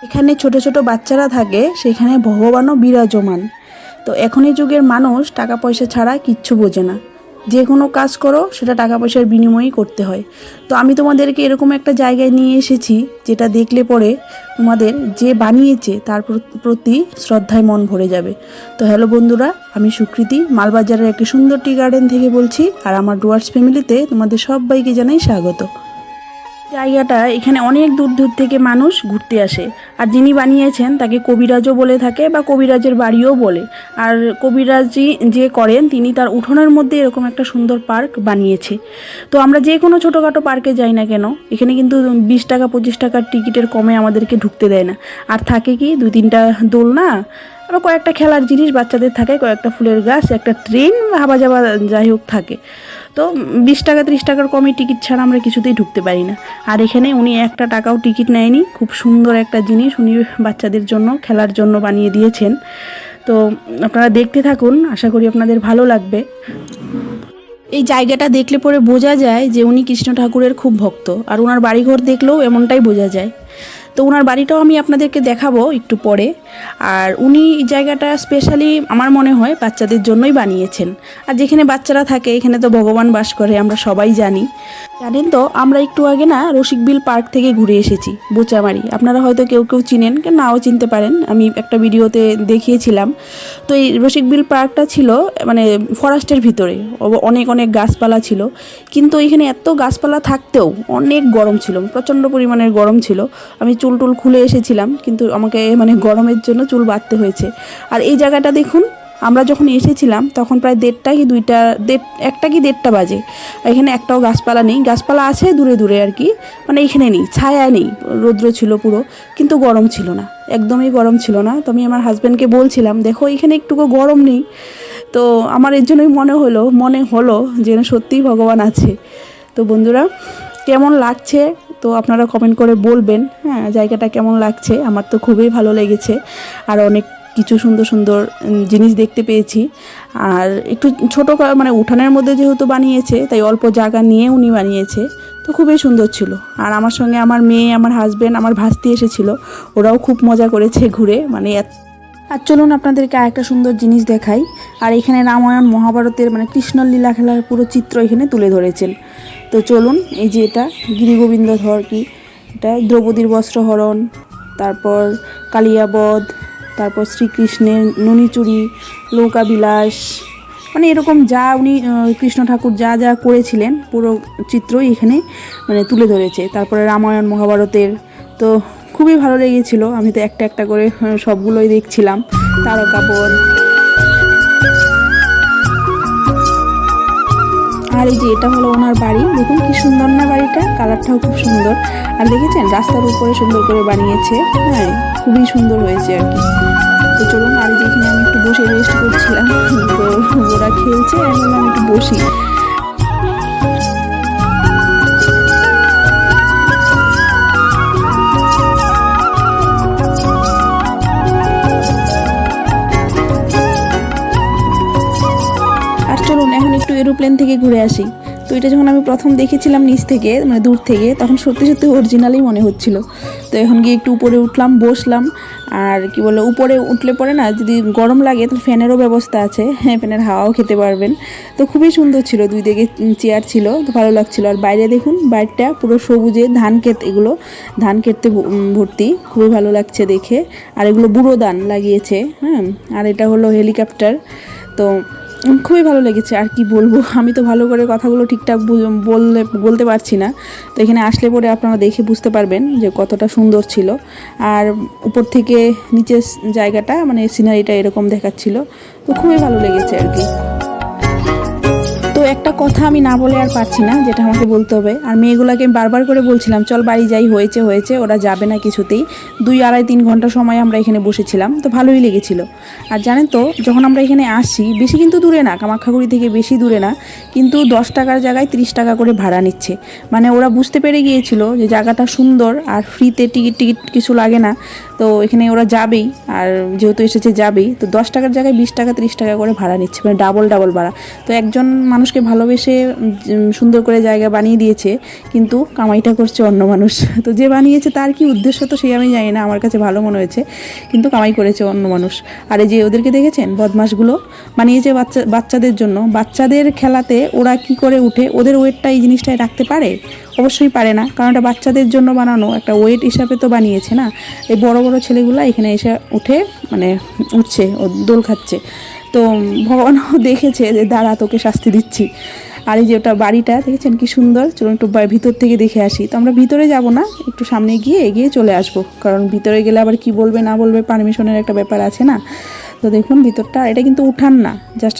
এখানে ছোট ছোট বাচ্চারা থাকে, সেখানে ভগবানও বিরাজমান। তো এখনের যুগের মানুষ টাকা পয়সা ছাড়া কিচ্ছু বোঝে না। যে কোনো কাজ করো সেটা টাকা পয়সার বিনিময়েই করতে হয়। তো আমি তোমাদেরকে এরকম একটা জায়গায় নিয়ে এসেছি, যেটা দেখলে পরে তোমাদের যে বানিয়েছে তার প্রতি শ্রদ্ধায় মন ভরে যাবে। তো হ্যালো বন্ধুরা, আমি সুকৃতি মালবাজারের একটি সুন্দর টি গার্ডেন থেকে বলছি, আর আমার ডুয়ার্স ফ্যামিলিতে তোমাদের সবাইকে জানাই স্বাগত। জায়গাটা এখানে অনেক দূর দূর থেকে মানুষ ঘুরতে আসে, আর যিনি বানিয়েছেন তাকে কবিরাজও বলে থাকে বা কবিরাজের বাড়িও বলে। আর কবিরাজি যে করেন তিনি তার উঠোনের মধ্যে এরকম একটা সুন্দর পার্ক বানিয়েছে। তো আমরা যে কোনো ছোটোখাটো পার্কে যাই না কেন, এখানে কিন্তু 20 টাকা 25 টাকার টিকিটের কমে আমাদেরকে ঢুকতে দেয় না। আর থাকে কি 2-3টা দোলনা, আবার কয়েকটা খেলার জিনিস বাচ্চাদের থাকে, কয়েকটা ফুলের গাছ, একটা ট্রেন হাবা যাবা যাই হোক থাকে। তো 20 টাকা 30 টাকার কমে টিকিট ছাড়া আমরা কিছুতেই ঢুকতে পারি না। আর এখানে উনি একটা টাকাও টিকিট নেয়নি। খুব সুন্দর একটা জিনিস উনি বাচ্চাদের জন্য খেলার জন্য বানিয়ে দিয়েছেন। তো আপনারা দেখতে থাকুন, আশা করি আপনাদের ভালো লাগবে। এই জায়গাটা দেখলে পরে বোঝা যায় যে উনি কৃষ্ণ ঠাকুরের খুব ভক্ত, আর ওনার বাড়িঘর দেখলেও এমনটাই বোঝা যায়। তো ওনার বাড়িটাও আমি আপনাদেরকে দেখাবো একটু পরে। আর উনি এই জায়গাটা স্পেশালি আমার মনে হয় বাচ্চাদের জন্যই বানিয়েছেন। আর যেখানে বাচ্চারা থাকে এখানে তো ভগবান বাস করে, আমরা সবাই জানি। জানেন তো, আমরা একটু আগে না রসিকবিল পার্ক থেকে ঘুরে এসেছি, বোচামারি। আপনারা হয়তো কেউ কেউ চিনেন, কেউ নাও চিনতে পারেন, আমি একটা ভিডিওতে দেখিয়েছিলাম। তো এই রসিকবিল পার্কটা ছিল মানে ফরেস্টের ভিতরে, অনেক অনেক গাছপালা ছিল। কিন্তু এখানে এত গাছপালা থাকতেও অনেক গরম ছিল, প্রচণ্ড পরিমাণের গরম ছিল। আমি চুল টুল খুলে এসেছিলাম, কিন্তু আমাকে মানে গরমের জন্য চুল বাঁধতে হয়েছে। আর এই জায়গাটা দেখুন, আমরা যখন এসেছিলাম তখন প্রায় 1টা কি 1টা বাজে। এখানে একটাও গাছপালা নেই, গাছপালা আছে দূরে দূরে আর কি, মানে এখানে নেই, ছায়া নেই, রৌদ্র ছিল পুরো, কিন্তু গরম ছিল না, একদমই গরম ছিল না। তো আমি আমার হাজব্যান্ডকে বলছিলাম, দেখো এখানে একটুকু গরম নেই। তো আমার এর জন্যই মনে হলো যে সত্যিই ভগবান আছে। তো বন্ধুরা, কেমন লাগছে তো আপনারা কমেন্ট করে বলবেন। হ্যাঁ, জায়গাটা কেমন লাগছে, আমার তো খুবই ভালো লেগেছে। আর অনেক কিছু সুন্দর সুন্দর জিনিস দেখতে পেয়েছি। আর একটু ছোটো মানে উঠানের মধ্যে যেহেতু বানিয়েছে, তাই অল্প জায়গা নিয়ে উনি বানিয়েছে। তো খুবই সুন্দর ছিল। আর আমার সঙ্গে আমার মেয়ে, আমার হাজব্যান্ড, আমার ভাস্তি এসেছিলো, ওরাও খুব মজা করেছে ঘুরে। মানে আর চলুন আপনাদেরকে আরেকটা সুন্দর জিনিস দেখাই। আর এখানে রামায়ণ মহাভারতের মানে কৃষ্ণর লীলা খেলার পুরো চিত্র এখানে তুলে ধরেছেন। তো চলুন, এই যে এটা গিরিগোবিন্দ ধর কি, এটা দ্রৌপদীর বস্ত্রহরণ, তারপর কালিয়াবধ, তারপর শ্রীকৃষ্ণের ননিচুরি, নৌকাবিলাস, মানে এরকম যা উনি কৃষ্ণ ঠাকুর যা যা করেছিলেন পুরো চিত্রই এখানে মানে তুলে ধরেছে। তারপরে রামায়ণ মহাভারতের। তো খুবই ভালো লেগেছিলো, আমি তো একটা একটা করে সবগুলোই দেখছিলাম। তারকাপদ। আর এই যে এটা হলো ওনার বাড়ি, দেখুন কি সুন্দর না বাড়িটা, কালারটাও খুব সুন্দর। আর দেখেছেন রাস্তার উপরে সুন্দর করে বানিয়েছে, হ্যাঁ খুবই সুন্দর হয়েছে আর কি। তো চলুন, আর যেখানে আমি একটু বসে রেস্ট করছিলাম, তো ওরা খেলছে, আমি বললাম একটু বসি। আর চলুন এখন একটু এরোপ্লেন থেকে ঘুরে আসি। তো এটা যখন আমি প্রথম দেখেছিলাম নিচ থেকে মানে দূর থেকে, তখন সত্যি সত্যি অরিজিনালই মনে হচ্ছিল। তো এখন গিয়ে একটু উপরে উঠলাম, বসলাম। আর কি বলে, উপরে উঠলে পরে না যদি গরম লাগে তাহলে ফ্যানেরও ব্যবস্থা আছে, হ্যাঁ ফ্যানের হাওয়াও খেতে পারবেন। তো খুবই সুন্দর ছিল, 2 দিকে চেয়ার ছিল, তো ভালো লাগছিল। আর বাইরে দেখুন, বাইরটা পুরো সবুজে, ধান ক্ষেত, এগুলো ধান ক্ষেতে ভর্তি, খুবই ভালো লাগছে দেখে। আর এগুলো বুড়ো ধান লাগিয়েছে, হ্যাঁ। আর এটা হলো হেলিকপ্টার। তো খুবই ভালো লেগেছে। আর কি বলবো, আমি তো ভালো করে কথাগুলো ঠিকঠাক বলতে পারছি না। তো এখানে আসলে পরে আপনারা দেখে বুঝতে পারবেন যে কতটা সুন্দর ছিল। আর উপর থেকে নিচের জায়গাটা মানে সিনারিটা এরকম দেখাচ্ছিল। তো খুবই ভালো লেগেছে আর কি। তো একটা কথা আমি না বলে আর পারছি না, যেটা আমাকে বলতে হবে। আর মেয়েগুলোকে বারবার করে বলছিলাম চল বাড়ি যাই, হয়েছে, ওরা যাবে না কিছুতেই। 2-2.5-3 ঘন্টা সময় আমরা এখানে বসেছিলাম, তো ভালোই লেগেছিল। আর জানেন তো, যখন আমরা এখানে আসি, বেশি কিন্তু দূরে না, কামাখ্যাগুড়ি থেকে বেশি দূরে না, কিন্তু 10 টাকার জায়গায় 30 টাকা করে ভাড়া নিচ্ছে। মানে ওরা বুঝতে পেরে গিয়েছিল যে জায়গাটা সুন্দর আর ফ্রিতে টিকিট কিছু লাগে না। তো এখানে ওরা যাবেই, আর যেহেতু এসেছে যাবেই, তো 10 টাকার জায়গায় 20 টাকা 30 টাকা করে ভাড়া নিচ্ছে, মানে ডাবল ভাড়া। তো একজন মানুষকে আমাকে ভালোবেসে সুন্দর করে জায়গা বানিয়ে দিয়েছে, কিন্তু কামাইটা করছে অন্য মানুষ। তো যে বানিয়েছে তার কি উদ্দেশ্য তো সেই আমি জানি না, আমার কাছে ভালো মনে হয়েছে, কিন্তু কামাই করেছে অন্য মানুষ। আর এই যে ওদেরকে দেখেছেন, বদমাশগুলো বানিয়েছে বাচ্চাদের জন্য। বাচ্চাদের খেলাতে ওরা কি করে উঠে, ওদের ওয়েটটা এই জিনিসটাই রাখতে পারে? অবশ্যই পারে না, কারণ এটা বাচ্চাদের জন্য বানানো, একটা ওয়েট হিসাবে তো বানিয়েছে না। এই বড় বড় ছেলেগুলো এখানে এসে উঠে মানে উঠছে, ও দোল খাচ্ছে। তো ভগবানও দেখেছে যে দাঁড়া, তোকে শাস্তি দিচ্ছি। আর এই যে ওটা বাড়িটা দেখেছেন কি সুন্দর, চলুন একটু ভিতর থেকে দেখে আসি। তো আমরা ভিতরে যাব না, একটু সামনে গিয়ে এগিয়ে চলে আসব, কারণ ভিতরে গেলে আবার কি বলবে না বলবে, পারমিশনের একটা ব্যাপার আছে না। তো দেখুন ভিতরটা, এটা কিন্তু উঠান না, জাস্ট